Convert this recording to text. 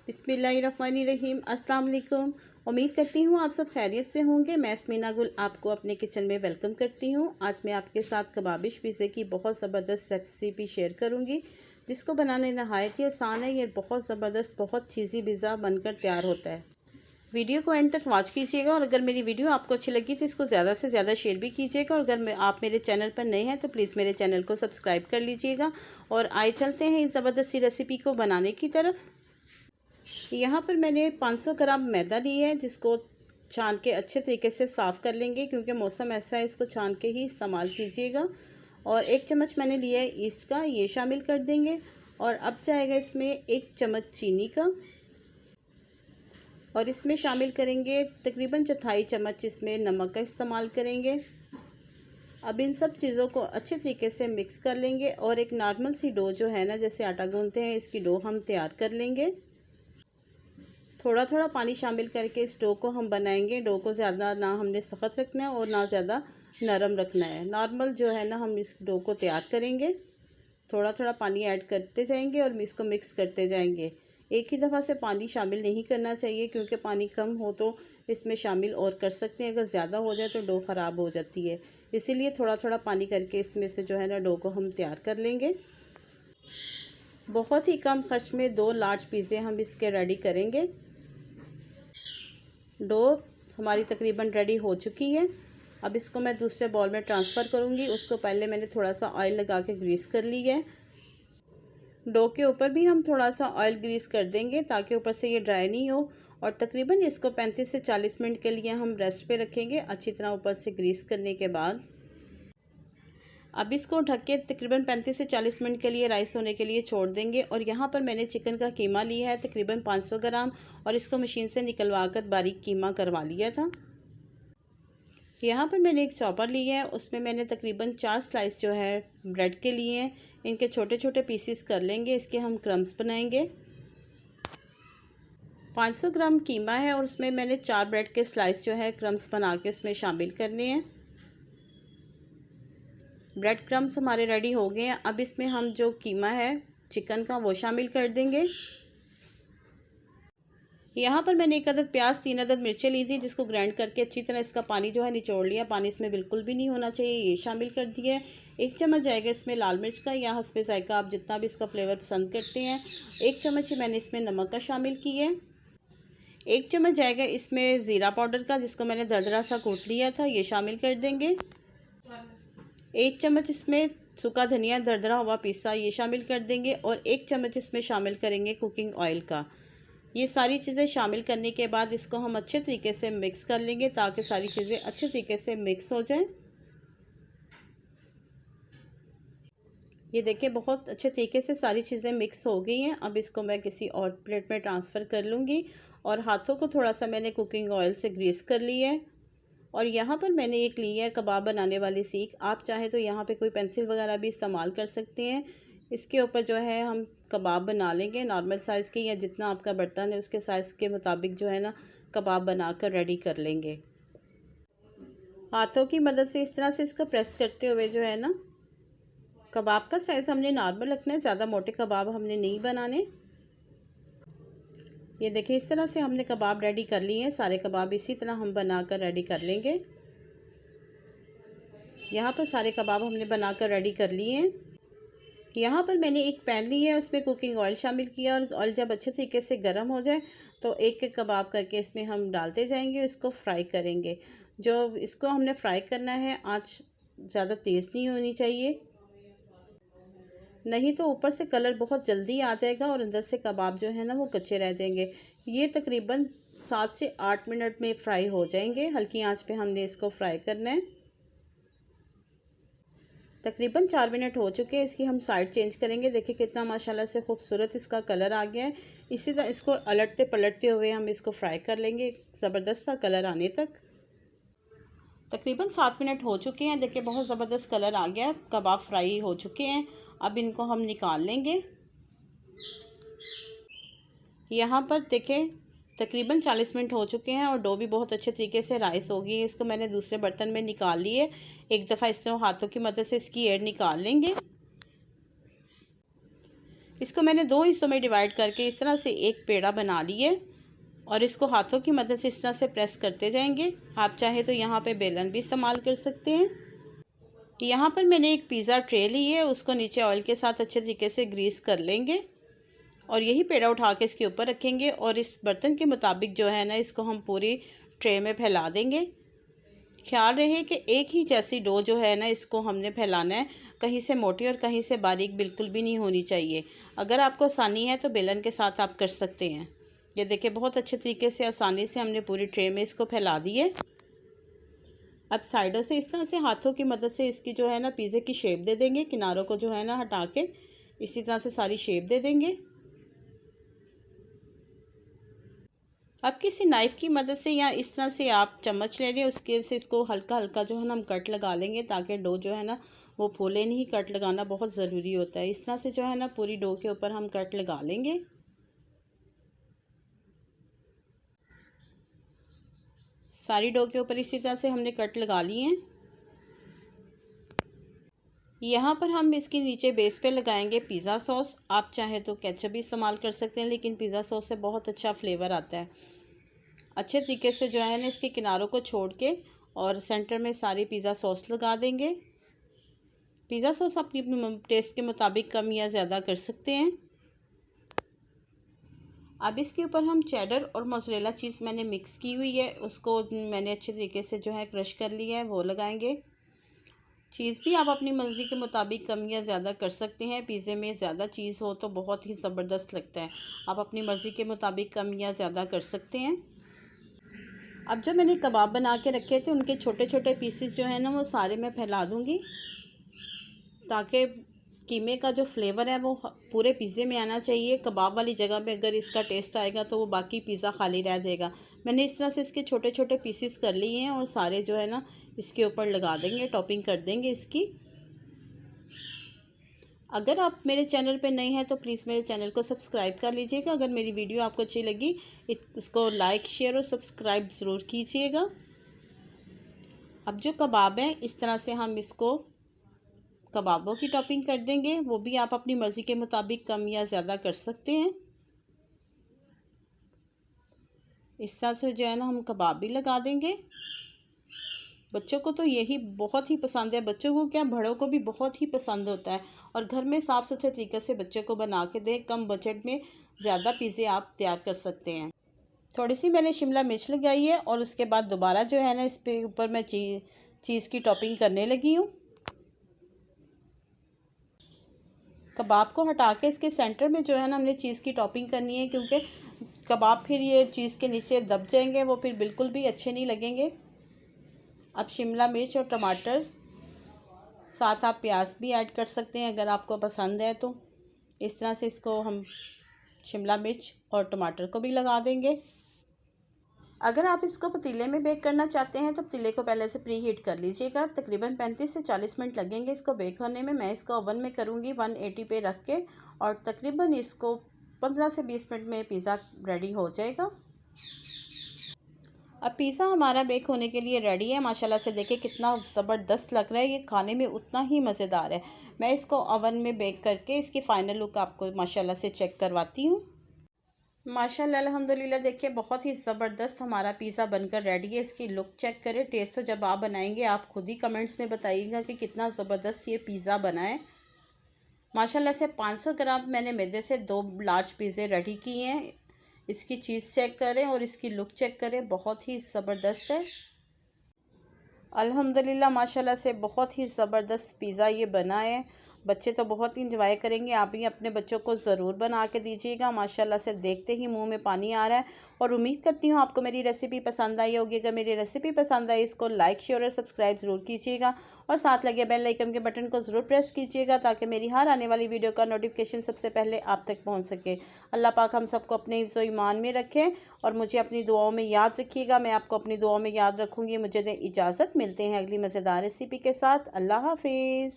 बिस्मिल्लाहिर्रहमानिर्रहीम। अस्सलाम वालेकुम। उम्मीद करती हूँ आप सब खैरियत से होंगे। मैं स्मीना गुल आपको अपने किचन में वेलकम करती हूँ। आज मैं आपके साथ कबाबिश पिज़्ज़े की बहुत ज़बरदस्त रेसिपी शेयर करूँगी, जिसको बनाने नहायत ही आसान है। ये बहुत ज़बरदस्त, बहुत चीज़ी पिज़्ज़ा बनकर तैयार होता है। वीडियो को एंड तक वॉच कीजिएगा और अगर मेरी वीडियो आपको अच्छी लगी तो इसको ज़्यादा से ज़्यादा शेयर भी कीजिएगा। और अगर आप मेरे चैनल पर नए हैं तो प्लीज़ मेरे चैनल को सब्सक्राइब कर लीजिएगा। और आए चलते हैं इस ज़बरदस्त सी रेसिपी को बनाने की तरफ। यहाँ पर मैंने 500 ग्राम मैदा ली है, जिसको छान के अच्छे तरीके से साफ़ कर लेंगे, क्योंकि मौसम ऐसा है, इसको छान के ही इस्तेमाल कीजिएगा। और 1 चम्मच मैंने लिया है ईस्ट का, ये शामिल कर देंगे। और अब जाएगा इसमें 1 चम्मच चीनी का, और इसमें शामिल करेंगे तकरीबन 1/4 चम्मच इसमें नमक का इस्तेमाल करेंगे। अब इन सब चीज़ों को अच्छे तरीके से मिक्स कर लेंगे और एक नॉर्मल सी डो जो है ना, जैसे आटा गूंथते हैं, इसकी डो हम तैयार कर लेंगे। थोड़ा थोड़ा पानी शामिल करके इस डो को हम बनाएंगे। डो को ज़्यादा ना हमने सख्त रखना है और ना ज़्यादा नरम रखना है। नॉर्मल जो है ना, हम इस डो को तैयार करेंगे। थोड़ा थोड़ा पानी ऐड करते जाएंगे और इसको मिक्स करते जाएंगे। एक ही दफ़ा से पानी शामिल नहीं करना चाहिए, क्योंकि पानी कम हो तो इसमें शामिल और कर सकते हैं। अगर ज़्यादा हो जाए तो डो ख़राब हो जाती है। इसीलिए थोड़ा थोड़ा पानी करके इसमें से जो है ना, डो को हम तैयार कर लेंगे। बहुत ही कम खर्च में 2 लार्ज पिज़्ज़े हम इसके रेडी करेंगे। डो हमारी तकरीबन रेडी हो चुकी है। अब इसको मैं दूसरे बॉल में ट्रांसफ़र करूँगी। उसको पहले मैंने थोड़ा सा ऑयल लगा के ग्रीस कर ली है। डो के ऊपर भी हम थोड़ा सा ऑयल ग्रीस कर देंगे, ताकि ऊपर से ये ड्राई नहीं हो। और तकरीबन इसको 35 से 40 मिनट के लिए हम रेस्ट पे रखेंगे, अच्छी तरह ऊपर से ग्रीस करने के बाद। अब इसको ढक के तकरीबन 35 से 40 मिनट के लिए राइस होने के लिए छोड़ देंगे। और यहाँ पर मैंने चिकन का कीमा लिया है तकरीबन 500 ग्राम, और इसको मशीन से निकलवा कर बारीक कीमा करवा लिया था। यहाँ पर मैंने एक चॉपर लिया है, उसमें मैंने तकरीबन 4 स्लाइस जो है ब्रेड के लिए हैं। इनके छोटे छोटे पीसीस कर लेंगे, इसके हम क्रम्स बनाएंगे। 500 ग्राम कीमा है और उसमें मैंने 4 ब्रेड के स्लाइस जो है क्रम्स बना के उसमें शामिल करने हैं। ब्रेड क्रम्स हमारे रेडी हो गए हैं। अब इसमें हम जो कीमा है चिकन का, वो शामिल कर देंगे। यहाँ पर मैंने 1 अदद प्याज, 3 अदद मिर्चें ली थी, जिसको ग्राइंड करके अच्छी तरह इसका पानी जो है निचोड़ लिया। पानी इसमें बिल्कुल भी नहीं होना चाहिए, ये शामिल कर दिया है। 1 चम्मच जाएगा इसमें लाल मिर्च का, या हस्बे जायका आप जितना भी इसका फ्लेवर पसंद करते हैं। 1 चम्मच मैंने इसमें नमक का शामिल किया है। 1 चम्मच जाएगा इसमें ज़ीरा पाउडर का, जिसको मैंने दरदरा सा कूट लिया था, ये शामिल कर देंगे। 1 चम्मच इसमें सूखा धनिया दरदरा हुआ पीसा, ये शामिल कर देंगे। और 1 चम्मच इसमें शामिल करेंगे कुकिंग ऑयल का। ये सारी चीज़ें शामिल करने के बाद इसको हम अच्छे तरीके से मिक्स कर लेंगे, ताकि सारी चीज़ें अच्छे तरीके से मिक्स हो जाएं। ये देखिए, बहुत अच्छे तरीके से सारी चीज़ें मिक्स हो गई हैं। अब इसको मैं किसी और प्लेट में ट्रांसफ़र कर लूँगी। और हाथों को थोड़ा सा मैंने कुकिंग ऑयल से ग्रीस कर लिया है। और यहाँ पर मैंने एक ली है कबाब बनाने वाली सीख। आप चाहें तो यहाँ पे कोई पेंसिल वगैरह भी इस्तेमाल कर सकते हैं। इसके ऊपर जो है हम कबाब बना लेंगे, नॉर्मल साइज़ के, या जितना आपका बर्तन है उसके साइज़ के मुताबिक जो है ना, कबाब बनाकर रेडी कर लेंगे। हाथों की मदद से इस तरह से इसको प्रेस करते हुए जो है ना, कबाब का साइज़ हमने नॉर्मल रखना है, ज़्यादा मोटे कबाब हमने नहीं बनाने। ये देखिए, इस तरह से हमने कबाब रेडी कर लिए हैं। सारे कबाब इसी तरह हम बनाकर रेडी कर लेंगे। यहाँ पर सारे कबाब हमने बनाकर रेडी कर लिए हैं। यहाँ पर मैंने एक पैन लिया है, उसमें कुकिंग ऑयल शामिल किया, और ऑयल जब अच्छे तरीके से गर्म हो जाए तो एक एक कबाब करके इसमें हम डालते जाएंगे, इसको फ्राई करेंगे। जो इसको हमने फ्राई करना है, आँच ज़्यादा तेज़ नहीं होनी चाहिए, नहीं तो ऊपर से कलर बहुत जल्दी आ जाएगा और अंदर से कबाब जो है ना, वो कच्चे रह जाएंगे। ये तकरीबन 7 से 8 मिनट में फ्राई हो जाएंगे। हल्की आंच पे हमने इसको फ्राई करना है। तकरीबन 4 मिनट हो चुके हैं। इसकी हम साइड चेंज करेंगे। देखिए कितना माशाल्लाह से खूबसूरत इसका कलर आ गया है। इसी तरह इसको अलटते पलटते हुए हम इसको फ्राई कर लेंगे, ज़बरदस्त सा कलर आने तक। तकरीबन 7 मिनट हो चुके हैं। देखिए बहुत ज़बरदस्त कलर आ गया है, कबाब फ्राई हो चुके हैं। अब इनको हम निकाल लेंगे। यहाँ पर देखें तकरीबन 40 मिनट हो चुके हैं और डो भी बहुत अच्छे तरीके से राइस हो गई है। इसको मैंने दूसरे बर्तन में निकाल लिए। एक दफ़ा इस तरह हाथों की मदद से इसकी एयर निकाल लेंगे। इसको मैंने 2 हिस्सों में डिवाइड करके इस तरह से एक पेड़ा बना लिए और इसको हाथों की मदद से इस तरह से प्रेस करते जाएंगे। आप चाहे तो यहाँ पे बेलन भी इस्तेमाल कर सकते हैं। यहाँ पर मैंने एक पिज़्ज़ा ट्रे ली है, उसको नीचे ऑयल के साथ अच्छे तरीके से ग्रीस कर लेंगे और यही पेड़ा उठा के इसके ऊपर रखेंगे और इस बर्तन के मुताबिक जो है ना इसको हम पूरी ट्रे में फैला देंगे। ख्याल रहे कि एक ही जैसी डो जो है ना इसको हमने फैलाना है, कहीं से मोटी और कहीं से बारीक बिल्कुल भी नहीं होनी चाहिए। अगर आपको आसानी है तो बेलन के साथ आप कर सकते हैं। ये देखिए बहुत अच्छे तरीके से आसानी से हमने पूरी ट्रे में इसको फैला दिए। अब साइडों से इस तरह से हाथों की मदद से इसकी जो है ना पिज़्ज़े की शेप दे देंगे। किनारों को जो है ना हटा के इसी तरह से सारी शेप दे देंगे। अब किसी नाइफ़ की मदद से या इस तरह से आप चम्मच ले लें, उसके से इसको हल्का हल्का जो है ना हम कट लगा लेंगे ताकि डो जो है ना वो फूले नहीं। कट लगाना बहुत ज़रूरी होता है। इस तरह से जो है ना पूरी डो के ऊपर हम कट लगा लेंगे। सारी डो के ऊपर इसी तरह से हमने कट लगा लिए हैं। यहाँ पर हम इसके नीचे बेस पे लगाएंगे पिज़्ज़ा सॉस। आप चाहे तो केचप भी इस्तेमाल कर सकते हैं, लेकिन पिज़्ज़ा सॉस से बहुत अच्छा फ्लेवर आता है। अच्छे तरीके से जो है ना इसके किनारों को छोड़ के और सेंटर में सारी पिज़्ज़ा सॉस लगा देंगे। पिज़्ज़ा सॉस अपनी टेस्ट के मुताबिक कम या ज़्यादा कर सकते हैं। अब इसके ऊपर हम चेडर और मोज़रेला चीज़ मैंने मिक्स की हुई है, उसको मैंने अच्छे तरीके से जो है क्रश कर लिया है, वो लगाएंगे। चीज़ भी आप अपनी मर्ज़ी के मुताबिक कम या ज़्यादा कर सकते हैं। पिज़्ज़े में ज़्यादा चीज़ हो तो बहुत ही ज़बरदस्त लगता है। आप अपनी मर्ज़ी के मुताबिक कम या ज़्यादा कर सकते हैं। अब जो मैंने कबाब बना के रखे थे उनके छोटे छोटे पीसेस जो है ना वो सारे मैं फैला दूँगी ताकि कीमे का जो फ्लेवर है वो पूरे पिज़्ज़े में आना चाहिए। कबाब वाली जगह पे अगर इसका टेस्ट आएगा तो वो बाकी पिज़्ज़ा खाली रह जाएगा। मैंने इस तरह से इसके छोटे छोटे पीसेस कर लिए हैं और सारे जो है ना इसके ऊपर लगा देंगे, टॉपिंग कर देंगे इसकी। अगर आप मेरे चैनल पे नए हैं तो प्लीज़ मेरे चैनल को सब्सक्राइब कर लीजिएगा। अगर मेरी वीडियो आपको अच्छी लगी इसको लाइक शेयर और सब्सक्राइब ज़रूर कीजिएगा। अब जो कबाब हैं इस तरह से हम इसको कबाबों की टॉपिंग कर देंगे, वो भी आप अपनी मर्ज़ी के मुताबिक कम या ज़्यादा कर सकते हैं। इस तरह से जो है ना हम कबाब भी लगा देंगे। बच्चों को तो यही बहुत ही पसंद है, बच्चों को क्या बड़ों को भी बहुत ही पसंद होता है। और घर में साफ़ सुथरे तरीके से बच्चे को बना के दें, कम बजट में ज़्यादा पिज़्ज़े आप तैयार कर सकते हैं। थोड़ी सी मैंने शिमला मिर्च लगाई है और उसके बाद दोबारा जो है ना इस पे ऊपर मैं चीज़ की टॉपिंग करने लगी हूँ। कबाब को हटा के इसके सेंटर में जो है ना हमने चीज़ की टॉपिंग करनी है, क्योंकि कबाब फिर ये चीज़ के नीचे दब जाएंगे, वो फिर बिल्कुल भी अच्छे नहीं लगेंगे। अब शिमला मिर्च और टमाटर, साथ आप प्याज भी ऐड कर सकते हैं अगर आपको पसंद है तो। इस तरह से इसको हम शिमला मिर्च और टमाटर को भी लगा देंगे। अगर आप इसको पतीले में बेक करना चाहते हैं तो पतीले को पहले से प्री हीट कर लीजिएगा। तकरीबन 35 से 40 मिनट लगेंगे इसको बेक होने में। मैं इसको ओवन में करूँगी 180 पे रख के, और तकरीबन इसको 15 से 20 मिनट में पिज़्ज़ा रेडी हो जाएगा। अब पिज़्ज़ा हमारा बेक होने के लिए रेडी है। माशाल्लाह से देखिए कितना ज़बरदस्त लग रहा है, ये खाने में उतना ही मज़ेदार है। मैं इसको ओवन में बेक करके इसकी फ़ाइनल लुक आपको माशाल्लाह से चेक करवाती हूँ। माशाल्लाह अल्हम्दुलिल्लाह देखिए बहुत ही ज़बरदस्त हमारा पिज़्ज़ा बनकर रेडी है। इसकी लुक चेक करें। टेस्ट तो जब आप बनाएंगे आप खुद ही कमेंट्स में बताइएगा कि कितना ज़बरदस्त ये पिज़्ज़ा बना है। माशाल्लाह से 500 ग्राम मैंने मैदे से 2 लार्ज पिज़्ज़े रेडी किए हैं। इसकी चीज़ चेक करें और इसकी लुक चेक करें, बहुत ही ज़बरदस्त है। अल्हम्दुलिल्लाह माशाल्लाह से बहुत ही ज़बरदस्त पिज़्ज़ा ये बना है। बच्चे तो बहुत ही इंजॉय करेंगे। आप भी अपने बच्चों को ज़रूर बना के दीजिएगा। माशाल्लाह से देखते ही मुंह में पानी आ रहा है। और उम्मीद करती हूँ आपको मेरी रेसिपी पसंद आई होगी। अगर मेरी रेसिपी पसंद आई इसको लाइक शेयर और सब्सक्राइब ज़रूर कीजिएगा, और साथ लगे बेल आइकन के बटन को ज़रूर प्रेस कीजिएगा ताकि मेरी हर आने वाली वीडियो का नोटिफिकेशन सबसे पहले आप तक पहुँच सके। अल्लाह पाक हम सबको अपने हिफ्ज़ व ईमान में रखें और मुझे अपनी दुआओं में याद रखिएगा। मैं आपको अपनी दुआओं में याद रखूँगी। मुझे दें इजाज़त, मिलते हैं अगली मज़ेदार रेसिपी के साथ। अल्लाह हाफिज़।